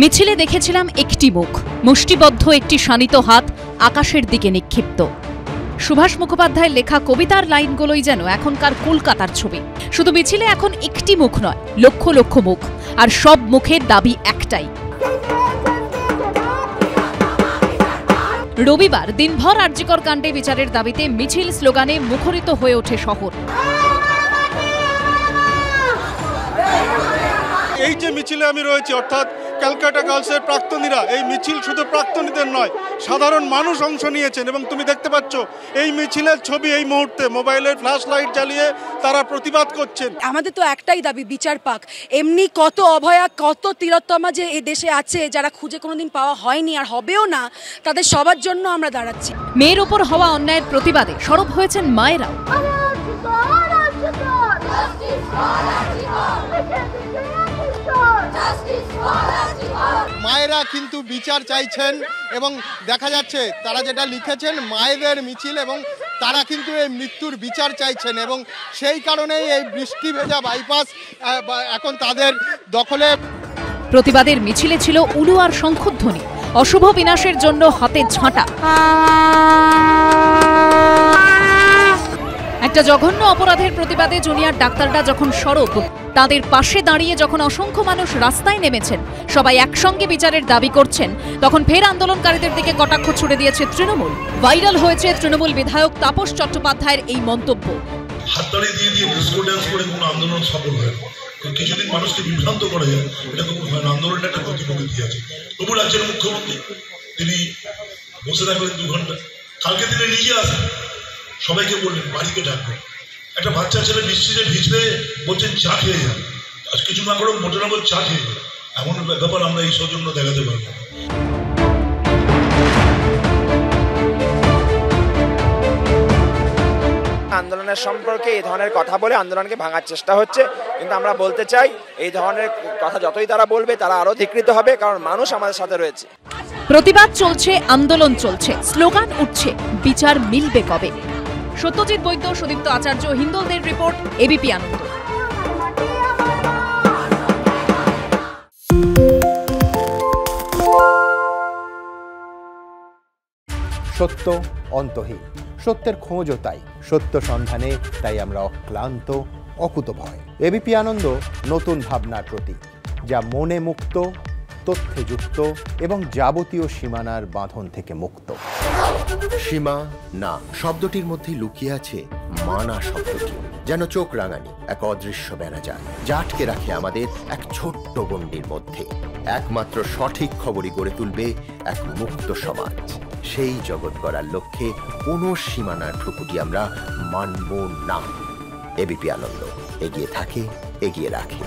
মিছিলে দেখেছিলাম একটি মুখ, মুষ্টিবদ্ধ একটি শানিত হাত আকাশের দিকে নিক্ষিপ্ত। সুভাষ মুখোপাধ্যায়ের লেখা কবিতার লাইনগুলোই যেন এখনকার কলকাতার ছবি। শুধু মিছিলে এখন একটি মুখ নয়, লক্ষ লক্ষ মুখ, আর সব মুখের দাবি একটাই। রবিবার দিনভর আরজিকর কাণ্ডে বিচারের দাবিতে মিছিল স্লোগানে মুখরিত হয়ে ওঠে শহর। এই যে মিছিলে আমি রয়েছি, অর্থাৎ ক্যালকাটা গার্লসের প্রাক্তনীরা, এই মিছিল শুধু প্রাক্তনীদের নয়, সাধারণ মানুষ অংশ নিয়েছেন। এবং তুমি দেখতে পাচ্ছ এই মিছিলের ছবি এই মুহূর্তে মোবাইলের ফ্ল্যাশ লাইট জ্বালিয়ে তারা প্রতিবাদ করছেন। আমাদের তো একটাই দাবি, বিচার পাক। এমনি কত অভয়া, কত তিলোত্তমা যে এই দেশে আছে, যারা খুঁজে কোনোদিন পাওয়া হয়নি আর হবেও না, তাদের সবার জন্য আমরা দাঁড়াচ্ছি। মেয়ের ওপর হওয়া অন্যায়ের প্রতিবাদে সরব হয়েছেন মায়েরাও। মায়েরা কিন্তু বিচার চাইছেন এবং দেখা যাচ্ছে তারা যেটা লিখেছেন মায়েদের মিছিল, এবং তারা কিন্তু এই মৃত্যুর বিচার চাইছেন এবং সেই কারণেই এই বৃষ্টি ভেজা বাইপাস এখন তাদের দখলে। প্রতিবাদের মিছিলে ছিল উলু আর শঙ্খধ্বনি, অশুভ বিনাশের জন্য হাতে ঝাঁটা। একটা জঘন্য অপরাধের প্রতিবাদে জুনিয়র ডাক্তাররা যখন সরব, তাদের পাশে দাঁড়িয়ে যখন অসংখ্য মানুষ রাস্তায় নেমেছেন, সবাই একসঙ্গে বিচারের দাবি করছেন, তখন ফের আন্দোলনকারীদের দিকে কটাক্ষ ছুড়ে দিয়েছে তৃণমূল। ভাইরাল হয়েছে তৃণমূল বিধায়ক তাপস চট্টোপাধ্যায়ের এই মন্তব্য। হাততালি দিয়ে দিয়ে ডিস্কো ড্যান্স করে কোনো আন্দোলন সফল হয়, কিছুদিন মানুষকে বিভ্রান্ত করা যায়, এটা কোনো হয় না। আন্দোলনটা একটা গতি প্রকৃতি আছে। তবু রাজ্যের মুখ্যমন্ত্রী তিনি বসে থাকলেন 2 ঘন্টা, কালকে তিনি নিজে আসেন, সবাইকে বললেন বাড়িতে ডাকবেন। একটা বাচ্চা ছেলে বৃষ্টিতে ভিজলে বলছেন চা খেয়ে যান, আজ কিছু না করে মোটামুটি চা খেয়ে যান। এমন ব্যাপার আমরা এই সৌজন্য দেখাতে পারবো। আন্দোলনের সম্পর্কে এই ধরনের কথা বলে আন্দোলনকে ভাঙার চেষ্টা হচ্ছে, কিন্তু আমরা বলতে চাই এই ধরনের কথা যতই তারা বলবে তারা আরো ধিকৃত হবে, কারণ মানুষ আমাদের সাথে রয়েছে। প্রতিবাদ চলছে, আন্দোলন চলছে, স্লোগান উঠছে, বিচার মিলবে কবে? সত্যজিৎ বৈদ্য, সুদীপ্ত আচার্য, হিন্দলদের রিপোর্ট, এবিপি আনন্দ। সত্য অন্তহীন, সত্যের খোঁজও তাই, সত্য সন্ধানে তাই আমরা অক্লান্ত, অকুতভয়। এবিপি আনন্দ নতুন ভাবনার প্রতীক, যা মনে মুক্ত, তথ্যে যুক্ত এবং যাবতীয় সীমানার বাঁধন থেকে মুক্ত। সীমা না শব্দটির মধ্যে লুকিয়ে আছে মানা শব্দটি, যেন চোখ রাঙানি এক অদৃশ্য বেড়াজাল, যা আটকে রাখে আমাদের এক ছোট্ট গণ্ডির মধ্যে। একমাত্র সঠিক খবরই গড়ে তুলবে এক মুক্ত সমাজ। সেই জগৎ গড়ার লক্ষ্যে কোনো সীমানার ঠুকুটি আমরা মানব না। এবিপি আনন্দ এগিয়ে থাকে, এগিয়ে রাখে।